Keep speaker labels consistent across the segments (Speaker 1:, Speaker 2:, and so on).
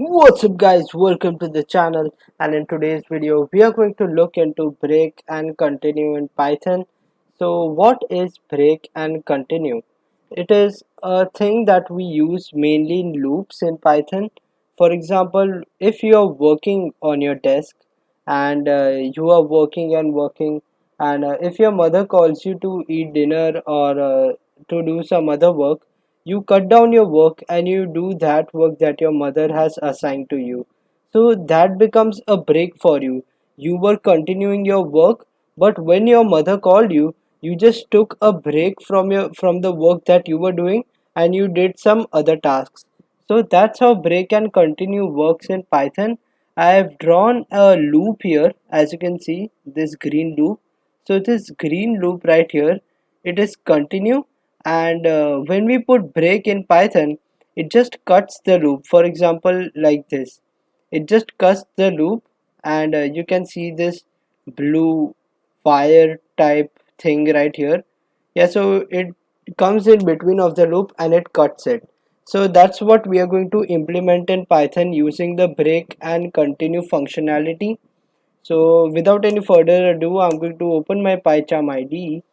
Speaker 1: What's up guys, welcome to the channel, and in today's video we are going to look into break and continue in Python. So what is break and continue? It is a thing that we use mainly in loops in Python. For example, if you are working on your desk and you are working and working, and if your mother calls you to eat dinner or to do some other work, you cut down your work and you do that work that your mother has assigned to you. So that becomes a break for you. You were continuing your work, but when your mother called you, you just took a break from the work that you were doing and you did some other tasks. So that's how break and continue works in Python. I have drawn a loop here, as you can see, this green loop. So this green loop right here, it is continue, and when we put break in Python, it just cuts the loop. For example, like this, it just cuts the loop, and you can see this blue fire type thing right here. Yeah, so it comes in between of the loop and it cuts it. So that's what we are going to implement in Python using the break and continue functionality. So without any further ado, I'm going to open my PyCharm IDE,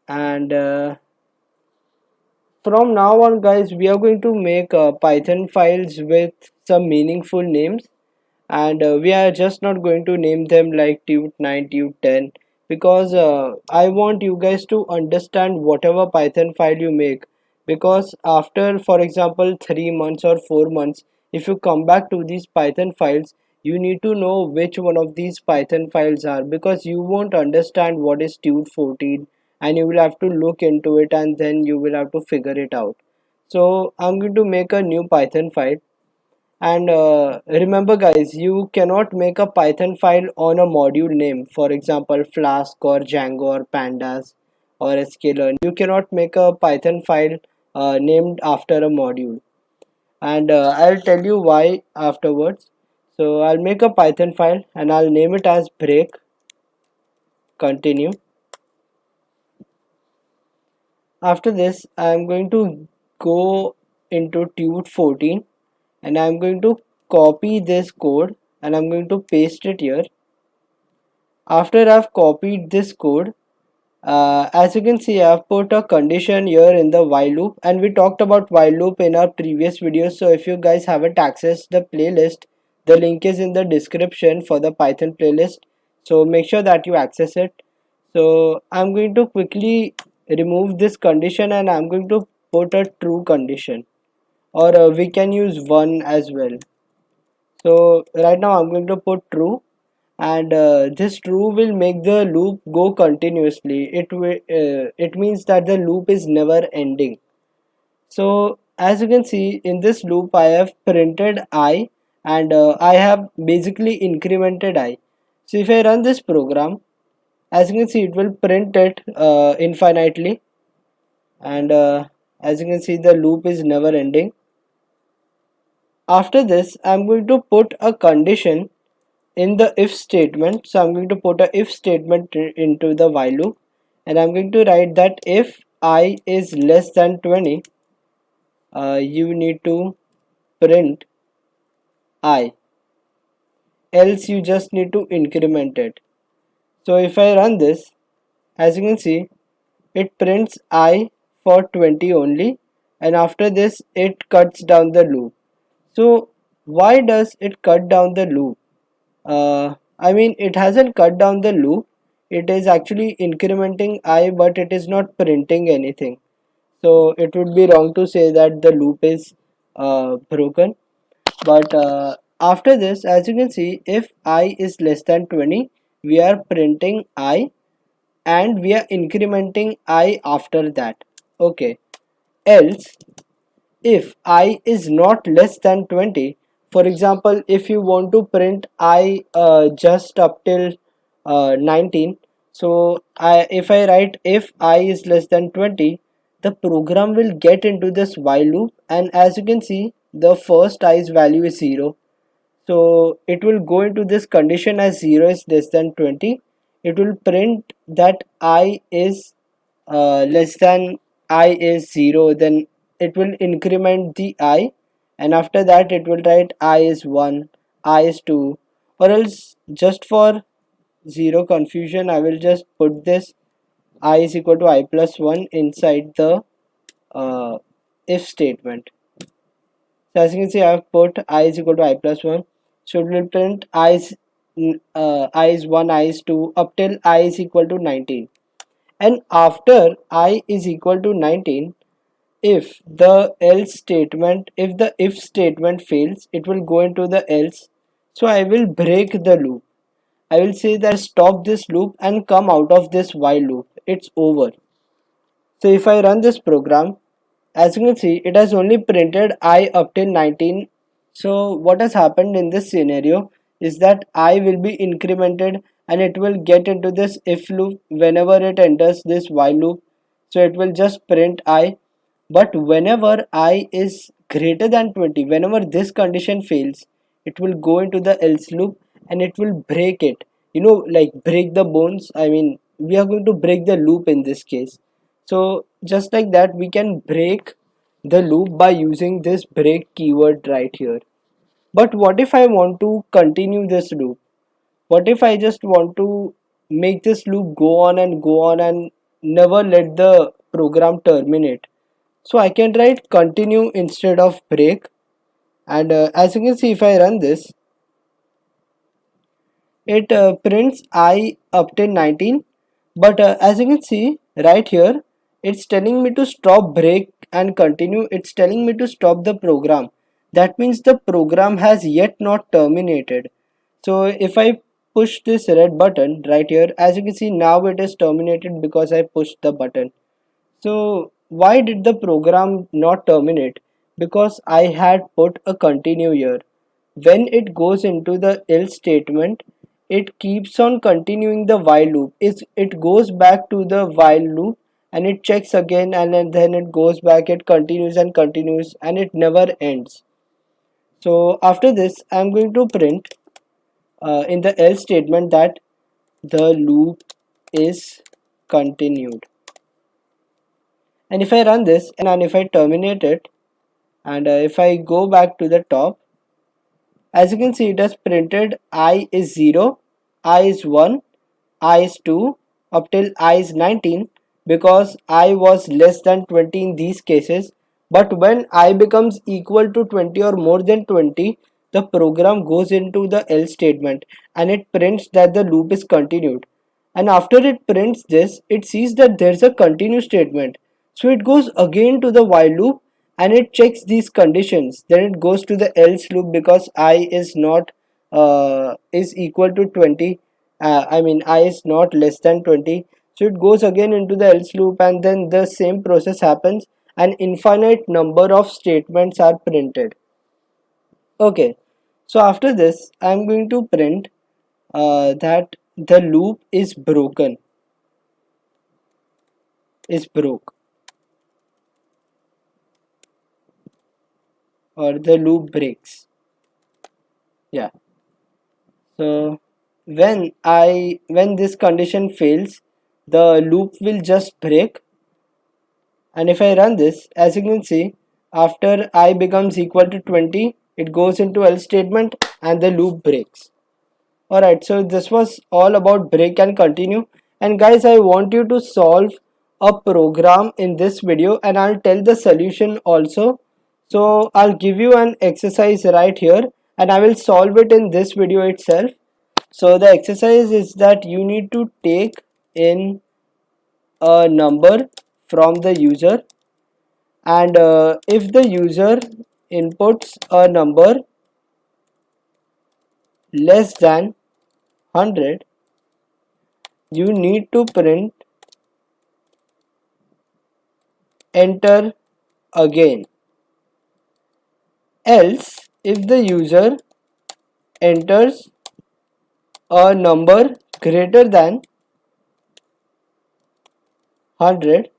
Speaker 1: and from now on guys, we are going to make Python files with some meaningful names, and we are just not going to name them like tut9 tut10, because I want you guys to understand whatever Python file you make, because after, for example, 3 months or 4 months, if you come back to these Python files, you need to know which one of these Python files are, because you won't understand what is tut14, and you will have to look into it and then you will have to figure it out. So I'm going to make a new Python file, and remember guys, you cannot make a Python file on a module name, for example Flask or Django or Pandas or sklearn. You cannot make a Python file named after a module, and I'll tell you why afterwards. So I'll make a Python file and I'll name it as break continue. After this, I'm going to go into tut14, and I'm going to copy this code and I'm going to paste it here. After I've copied this code, as you can see, I've put a condition here in the while loop, and we talked about while loop in our previous videos. So if you guys haven't accessed the playlist, the link is in the description for the Python playlist, so make sure that you access it. So I'm going to quickly remove this condition and I'm going to put a true condition, or we can use one as well. So right now I'm going to put true, and this true will make the loop go continuously. It means that the loop is never ending. So as you can see, in this loop I have printed I, and I have basically incremented I. So if I run this program, as you can see, it will print it infinitely, and as you can see, the loop is never ending. After this, I'm going to put a condition in the if statement. So I'm going to put a if statement into the while loop, and I'm going to write that if I is less than 20, you need to print I, else you just need to increment it. So if I run this, as you can see, it prints I for 20 only, and after this it cuts down the loop. So why does it cut down the loop? I mean, it hasn't cut down the loop. It is actually incrementing I, but it is not printing anything. So it would be wrong to say that the loop is broken. But after this, as you can see, if I is less than 20, we are printing I, and we are incrementing I after that. Okay. Else, if I is not less than 20, for example, if you want to print I just up till 19, so if I write if I is less than 20, the program will get into this while loop, and as you can see, the first I's value is 0. So it will go into this condition as 0 is less than 20. It will print that I is less than I is 0, then it will increment the I, and after that it will write I is 1, I is 2, or else just for zero confusion I will just put this I is equal to I plus 1 inside the uh, if statement. So as you can see, I have put I is equal to I plus 1. So it will print I is 1, I is 2 up till I is equal to 19. And after I is equal to 19, if the else statement, if the if statement fails, it will go into the else. So I will break the loop. I will say that stop this loop and come out of this while loop. It's over. So if I run this program, as you can see, it has only printed I up till 19. So what has happened in this scenario is that I will be incremented and it will get into this if loop whenever it enters this while loop. So it will just print I, but whenever I is greater than 20, whenever this condition fails, it will go into the else loop and it will break it. You know, like break the bones. I mean, we are going to break the loop in this case. So just like that, we can break the loop by using this break keyword right here. But what if I want to continue this loop? What if I just want to make this loop go on and never let the program terminate? So I can write continue instead of break, and as you can see, if I run this, it prints I up till 19, but as you can see right here, it's telling me to stop break and continue. It's telling me to stop the program. That means the program has yet not terminated. So if I push this red button right here, as you can see, now it is terminated because I pushed the button. So why did the program not terminate? Because I had put a continue here. When it goes into the else statement, it keeps on continuing the while loop. It goes back to the while loop and it checks again, and then it goes back, it continues and continues, and it never ends. So after this, I'm going to print in the else statement that the loop is continued. And if I run this and if I terminate it, and if I go back to the top, as you can see, it has printed I is 0, I is 1, I is 2 up till I is 19, because I was less than 20 in these cases. But when I becomes equal to 20 or more than 20, the program goes into the else statement and it prints that the loop is continued. And after it prints this, it sees that there's a continue statement. So it goes again to the while loop and it checks these conditions. Then it goes to the else loop because I is not is equal to 20. I mean I is not less than 20. So it goes again into the else loop, and then the same process happens. An infinite number of statements are printed. Okay, so after this I'm going to print that the loop is broken, is broke, or the loop breaks. Yeah. So when this condition fails, the loop will just break. And if I run this, as you can see, after I becomes equal to 20, it goes into else statement and the loop breaks. Alright, so this was all about break and continue. And guys, I want you to solve a program in this video and I'll tell the solution also. So I'll give you an exercise right here and I will solve it in this video itself. So the exercise is that you need to take in a number from the user, and if the user inputs a number less than 100, you need to print enter again. Else, if the user enters a number greater than 100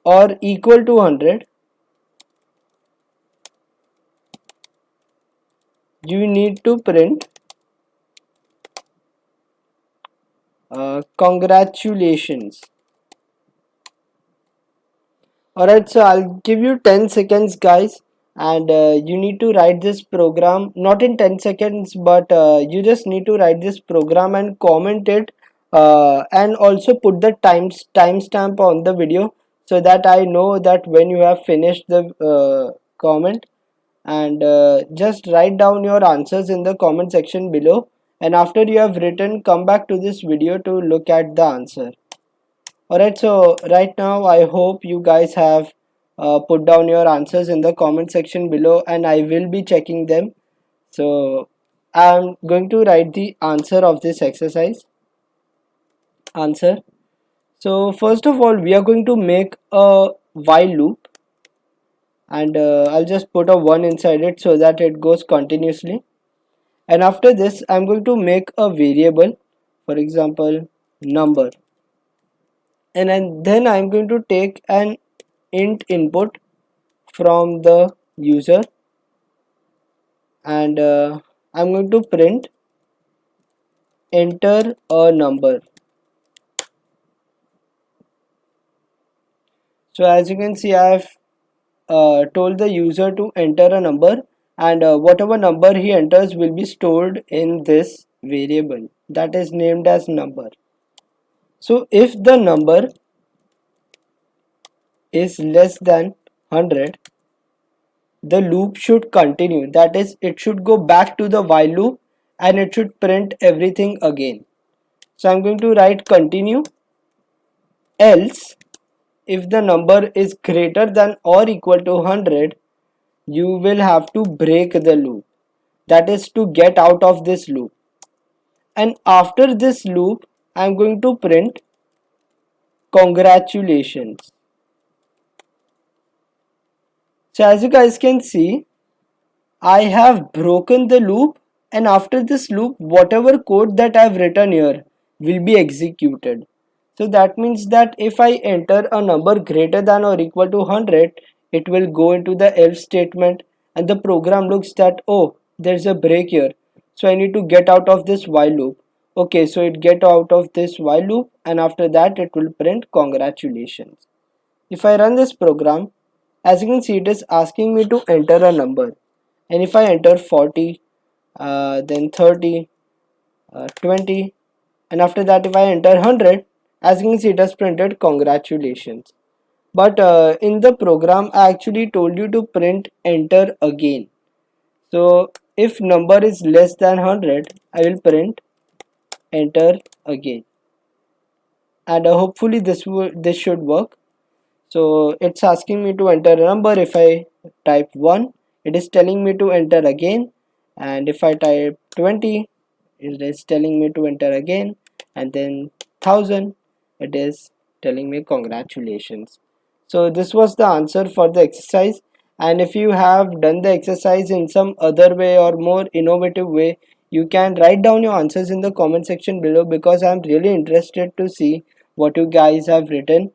Speaker 1: or equal to 100, you need to print congratulations. Alright, so I'll give you 10 seconds, guys, and you need to write this program not in 10 seconds, but you just need to write this program and comment it, and also put the timestamp on the video so that I know that when you have finished the comment. And just write down your answers in the comment section below, and after you have written, come back to this video to look at the answer. Alright, so right now I hope you guys have put down your answers in the comment section below, and I will be checking them. So I'm going to write the answer of this exercise. Answer. So first of all, we are going to make a while loop, and I'll just put a 1 inside it so that it goes continuously. And after this, I'm going to make a variable, for example, number. And then I'm going to take an int input from the user, and I'm going to print enter a number. So as you can see, I have told the user to enter a number, and whatever number he enters will be stored in this variable that is named as number. So if the number is less than 100, the loop should continue. That is, it should go back to the while loop and it should print everything again. So I'm going to write continue, else if the number is greater than or equal to 100, you will have to break the loop. That is to get out of this loop. And after this loop, I'm going to print congratulations. So as you guys can see, I have broken the loop, and after this loop, whatever code that I have written here will be executed. So that means that if I enter a number greater than or equal to 100, it will go into the else statement, and the program looks that, oh, there's a break here, so I need to get out of this while loop. Okay, so it get out of this while loop, and after that it will print congratulations. If I run this program, as you can see, it is asking me to enter a number, and if I enter 40, then 30, 20, and after that if I enter 100, as you can see, it has printed congratulations. But in the program I actually told you to print enter again. So if number is less than 100, I will print enter again, and hopefully this should work. So it's asking me to enter a number. If I type 1, it is telling me to enter again, and if I type 20, it is telling me to enter again, and then 1000, it is telling me congratulations. So this was the answer for the exercise, and if you have done the exercise in some other way or more innovative way, you can write down your answers in the comment section below, because I'm really interested to see what you guys have written.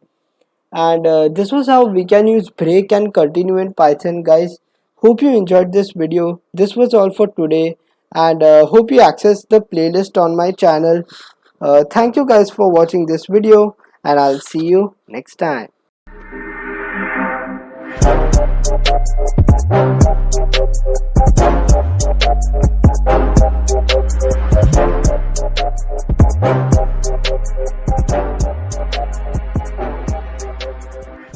Speaker 1: And this was how we can use break and continue in Python, guys. Hope you enjoyed this video. This was all for today, and hope you access the playlist on my channel. Thank you guys for watching this video, and I'll see you next time.